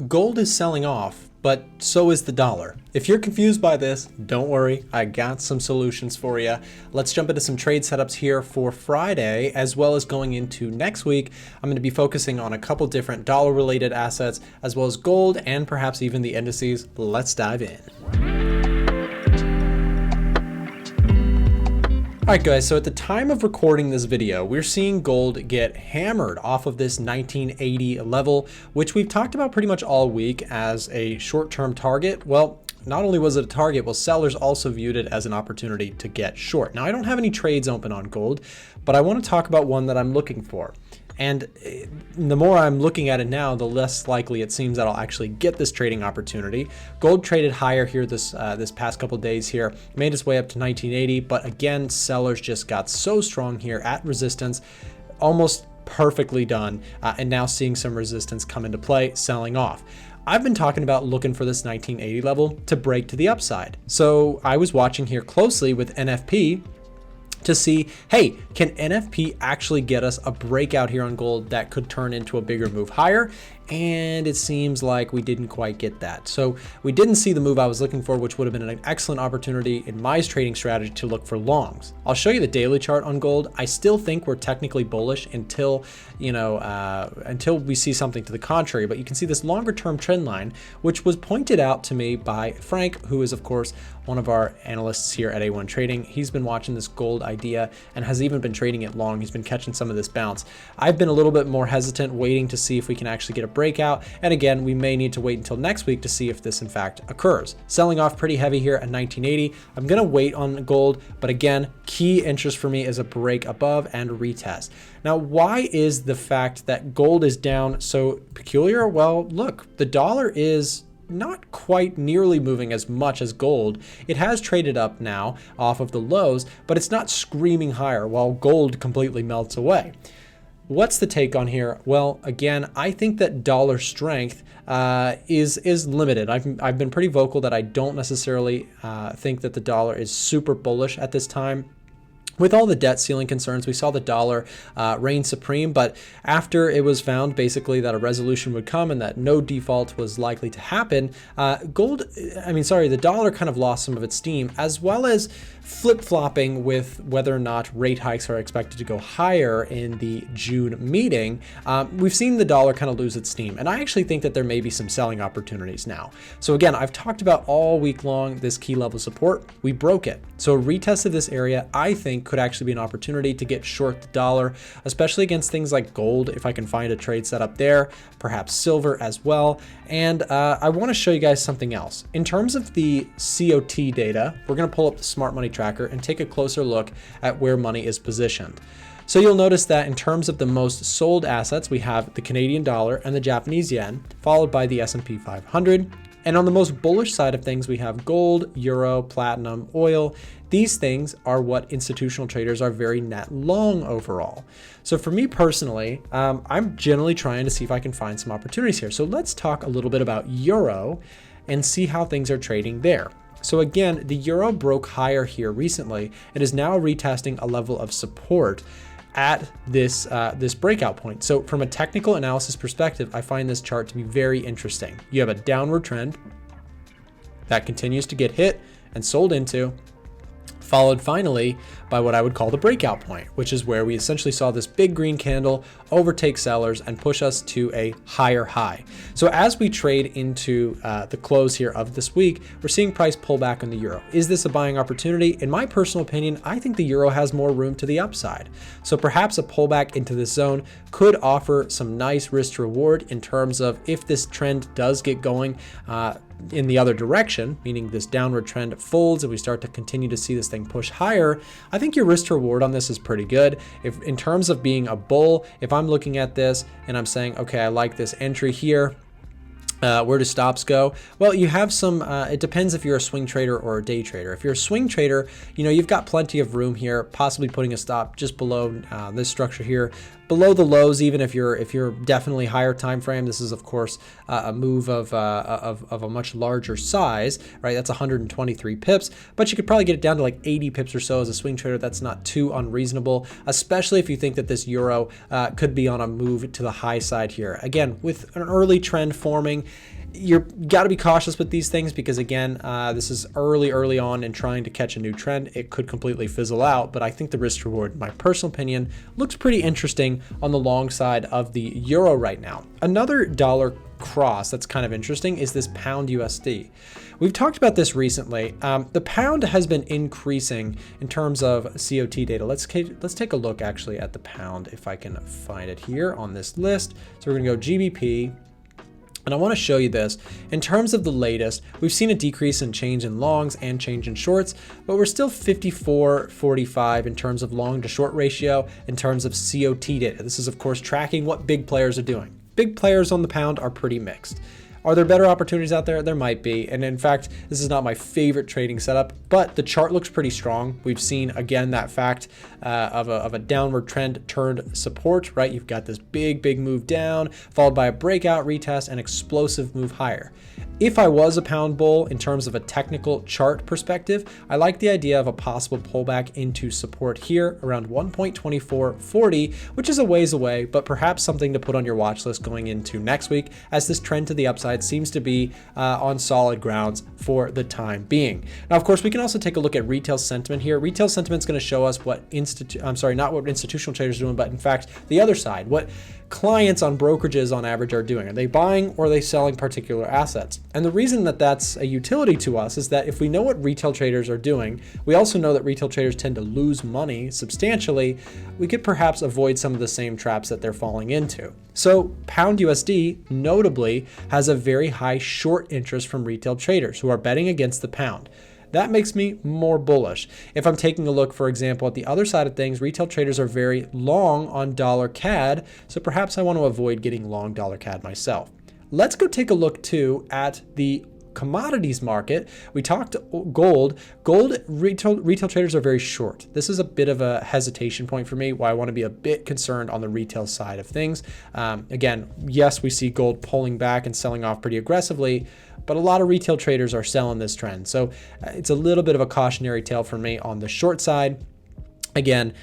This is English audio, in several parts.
Gold is selling off, but so is the dollar. If you're confused by this, don't worry, I got some solutions for you. Let's jump into some trade setups here for Friday, as well as going into next week. I'm going to be focusing on a couple different dollar related assets, as well as gold and perhaps even the indices. Let's dive in. Alright guys, so at the time of recording this video, we're seeing gold get hammered off of this 1980 level, which we've talked about pretty much all week as a short-term target. Well, not only was it a target, well, sellers also viewed it as an opportunity to get short. Now, I don't have any trades open on gold, but I want to talk about one that I'm looking for. And the more I'm looking at it now, the less likely it seems that I'll actually get this trading opportunity. Gold traded higher here this past couple days here, made its way up to 1980, but again, sellers just got so strong here at resistance, almost perfectly done, and now seeing some resistance come into play, selling off. I've been talking about looking for this 1980 level to break to the upside. So I was watching here closely with NFP to see, hey, can NFP actually get us a breakout here on gold that could turn into a bigger move higher? And it seems like we didn't quite get that. So we didn't see the move I was looking for, which would have been an excellent opportunity in my trading strategy to look for longs. I'll show you the daily chart on gold. I still think we're technically bullish until, until we see something to the contrary, but you can see this longer term trend line, which was pointed out to me by Frank, who is of course one of our analysts here at A1 Trading. He's been watching this gold idea and has even been trading it long. He's been catching some of this bounce. I've been a little bit more hesitant, waiting to see if we can actually get a breakout. And again, we may need to wait until next week to see if this in fact occurs. Selling off pretty heavy here at 1980. I'm going to wait on gold, but again, key interest for me is a break above and retest. Now, why is the fact that gold is down so peculiar? Well, look, the dollar is not quite nearly moving as much as gold. It has traded up now off of the lows, but it's not screaming higher while gold completely melts away. What's the take on here? Well, again, I think that dollar strength is limited. I've been pretty vocal that I don't necessarily think that the dollar is super bullish at this time. With all the debt ceiling concerns, we saw the dollar reign supreme, but after it was found basically that a resolution would come and that no default was likely to happen, the dollar kind of lost some of its steam, as well as flip-flopping with whether or not rate hikes are expected to go higher in the June meeting. We've seen the dollar kind of lose its steam, and I actually think that there may be some selling opportunities now. So again, I've talked about all week long this key level support. We broke it. So a retest of this area, I think, could actually be an opportunity to get short the dollar, especially against things like gold, if I can find a trade set up there, perhaps silver as well. And I want to show you guys something else. In terms of the COT data, we're going to pull up the Smart Money Tracker and take a closer look at where money is positioned. So you'll notice that in terms of the most sold assets, we have the Canadian dollar and the Japanese yen, followed by the S&P 500. And on the most bullish side of things, we have gold, euro, platinum, oil. These things are what institutional traders are very net long overall. So for me personally, I'm generally trying to see if I can find some opportunities here. So let's talk a little bit about euro and see how things are trading there. So again, the euro broke higher here recently and is now retesting a level of support at this breakout point. So from a technical analysis perspective, I find this chart to be very interesting. You have a downward trend that continues to get hit and sold into, followed finally by what I would call the breakout point, which is where we essentially saw this big green candle overtake sellers and push us to a higher high. So as we trade into the close here of this week, we're seeing price pull back on the euro. Is this a buying opportunity? In my personal opinion, I think the euro has more room to the upside. So perhaps a pullback into this zone could offer some nice risk to reward in terms of if this trend does get going in the other direction, meaning this downward trend folds and we start to continue to see this thing push higher, I think your risk to reward on this is pretty good. If in terms of being a bull, if I'm looking at this and I'm saying, okay, I like this entry here, where do stops go? Well, you have some, it depends if you're a swing trader or a day trader. If you're a swing trader, you've got plenty of room here, possibly putting a stop just below this structure here. below the lows, even if you're definitely higher time frame. This is of course a move of a much larger size, right? That's 123 pips, but you could probably get it down to like 80 pips or so as a swing trader. That's not too unreasonable, especially if you think that this euro could be on a move to the high side here. Again, with an early trend forming, you got to be cautious with these things because again, this is early on in trying to catch a new trend. It could completely fizzle out, but I think the risk reward, in my personal opinion, looks pretty interesting on the long side of the euro right now. Another dollar cross that's kind of interesting is this pound USD. We've talked about this recently. The pound has been increasing in terms of COT data. Let's take a look actually at the pound if I can find it here on this list. So we're gonna go GBP. And I want to show you this. In terms of the latest, we've seen a decrease in change in longs and change in shorts, but we're still 54-45 in terms of long to short ratio in terms of COT data. This is of course tracking what big players are doing. Big players on the pound are pretty mixed. Are there better opportunities out there? There might be. And in fact, this is not my favorite trading setup, but the chart looks pretty strong. We've seen, again, that fact of a downward trend turned support, right? You've got this big move down, followed by a breakout retest and explosive move higher. If I was a pound bull in terms of a technical chart perspective, I like the idea of a possible pullback into support here around 1.2440, which is a ways away, but perhaps something to put on your watch list going into next week as this trend to the upside seems to be on solid grounds for the time being. Now, of course, we can also take a look at retail sentiment here. Retail sentiment is going to show us what not what institutional traders are doing, but in fact, the other side, what clients on brokerages on average are doing. Are they buying or are they selling particular assets? And the reason that that's a utility to us is that if we know what retail traders are doing, we also know that retail traders tend to lose money substantially. We could perhaps avoid some of the same traps that they're falling into. So pound USD notably has a very high short interest from retail traders who are betting against the pound. That makes me more bullish. If I'm taking a look, for example, at the other side of things, retail traders are very long on dollar CAD, so perhaps I want to avoid getting long dollar CAD myself. Let's go take a look too at the commodities market. We talked gold. Gold retail traders are very short. This is a bit of a hesitation point for me, why I want to be a bit concerned on the retail side of things. Again, yes, we see gold pulling back and selling off pretty aggressively, but a lot of retail traders are selling this trend. So it's a little bit of a cautionary tale for me on the short side. Again,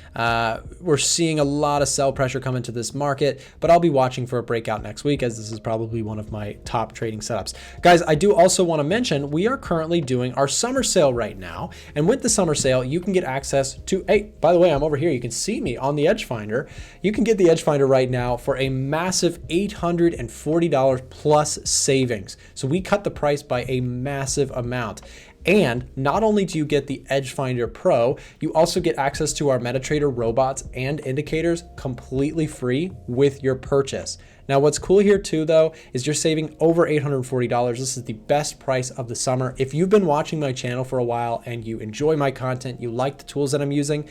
we're seeing a lot of sell pressure come into this market, but I'll be watching for a breakout next week as this is probably one of my top trading setups. Guys, I do also want to mention we are currently doing our summer sale right now. And with the summer sale, you can get access to, hey, by the way, I'm over here. You can see me on the EDGEFINDER. You can get the EDGEFINDER right now for a massive $840 plus savings. So we cut the price by a massive amount. And not only do you get the EDGEFINDER Pro, you also get access to our MetaTrader robots and indicators completely free with your purchase. Now, what's cool here too, though, is you're saving over $840. This is the best price of the summer. If you've been watching my channel for a while and you enjoy my content, you like the tools that I'm using,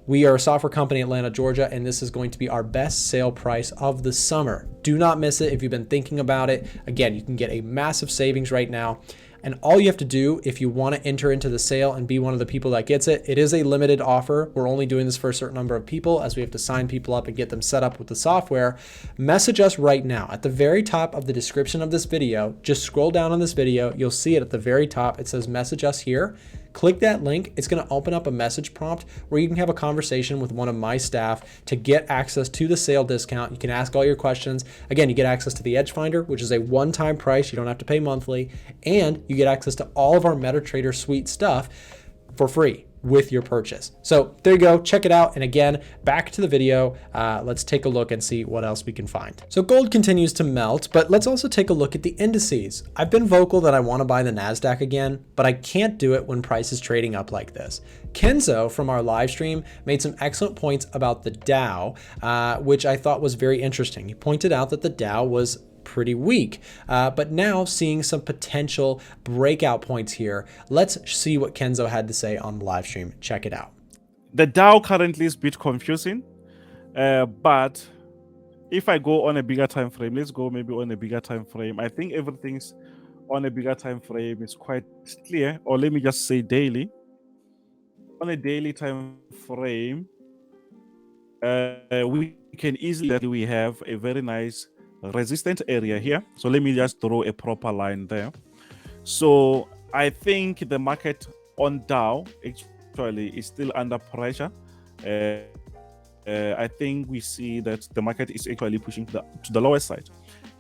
we are a software company in Atlanta, Georgia, and this is going to be our best sale price of the summer. Do not miss it if you've been thinking about it. Again, you can get a massive savings right now. And all you have to do if you want to enter into the sale and be one of the people that gets it, it is a limited offer. We're only doing this for a certain number of people as we have to sign people up and get them set up with the software. Message us right now at the very top of the description of this video. Just scroll down on this video. You'll see it at the very top. It says message us here. Click that link. It's going to open up a message prompt where you can have a conversation with one of my staff to get access to the sale discount. You can ask all your questions. Again, you get access to the EDGEFINDER, which is a one-time price. You don't have to pay monthly. And you get access to all of our MetaTrader suite stuff for free with your purchase. So there you go, check it out. And again, back to the video, let's take a look and see what else we can find. So gold continues to melt, but let's also take a look at the indices. I've been vocal that I want to buy the NASDAQ again, but I can't do it when price is trading up like this. Kenzo from our live stream made some excellent points about the Dow, which I thought was very interesting. He pointed out that the Dow was pretty weak, but now seeing some potential breakout points here. Let's see what Kenzo had to say on the live stream. Check it out. The Dow currently is a bit confusing, but if I go on a bigger time frame, let's go maybe on a bigger time frame. I think everything's on a bigger time frame is quite clear, or let me just say daily. On a daily time frame, we can easily we have a very nice resistant area here. So let me just draw a proper line there. So I think the market on Dow actually is still under pressure. I think we see that the market is actually pushing to the lower side.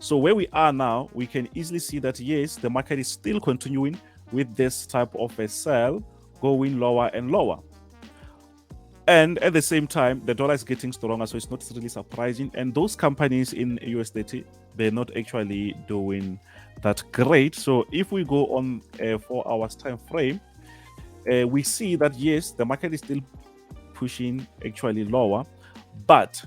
So where we are now, we can easily see that yes, the market is still continuing with this type of a sell, going lower and lower. And at the same time, the dollar is getting stronger, so it's not really surprising. And those companies in USDT, they're not actually doing that great. So if we go on a 4 hours time frame, we see that yes, the market is still pushing actually lower, but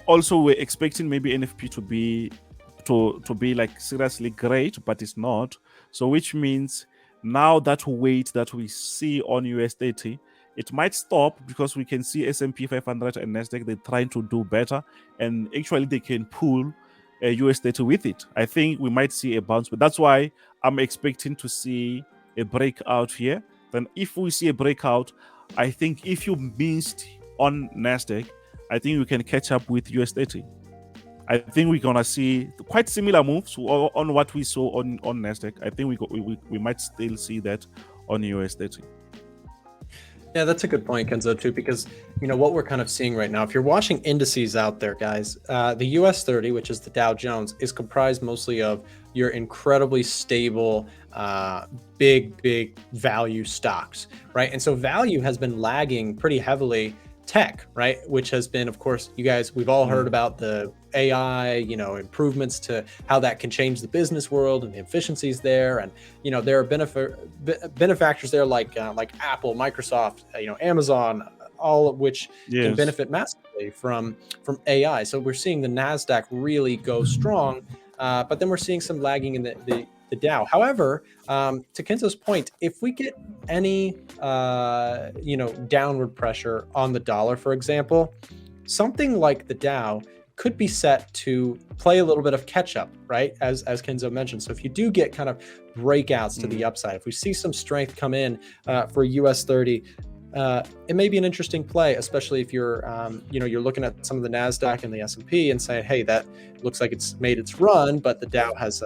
also we're expecting maybe NFP to be like seriously great, but it's not. So which means now that weight that we see on USDT, it might stop because we can see S&P 500 and Nasdaq, they're trying to do better, and actually they can pull USDT with it. I think we might see a bounce, but that's why I'm expecting to see a breakout here. Then if we see a breakout, I think if you missed on Nasdaq, I think we can catch up with USDT. I think we're gonna see quite similar moves on what we saw on Nasdaq. I think we might still see that on USDT. Yeah, that's a good point, Kenzo, too, because what we're kind of seeing right now, if you're watching indices out there, guys, the US 30, which is the Dow Jones, is comprised mostly of your incredibly stable, big value stocks, right? And so value has been lagging pretty heavily tech, right? Which has been, of course, you guys, we've all heard about the AI, improvements to how that can change the business world and the efficiencies there. And, there are benefactors there like Apple, Microsoft, Amazon, all of which can benefit massively from AI. So we're seeing the NASDAQ really go strong, but then we're seeing some lagging in the Dow. However, to Kenzo's point, if we get any, downward pressure on the dollar, for example, something like the Dow could be set to play a little bit of catch up, right? As Kenzo mentioned. So if you do get kind of breakouts to the upside, if we see some strength come in for US 30, it may be an interesting play, especially if you're, you're looking at some of the NASDAQ and the S&P and saying, hey, that looks like it's made its run, but the Dow has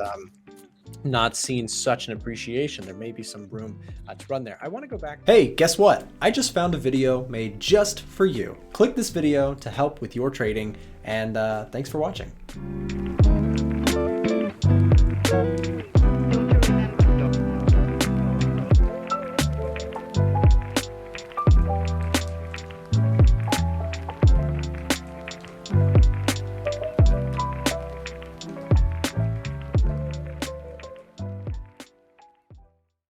not seen such an appreciation. There may be some room to run there. I want to go back. Hey, guess what? I just found a video made just for you. Click this video to help with your trading, and thanks for watching.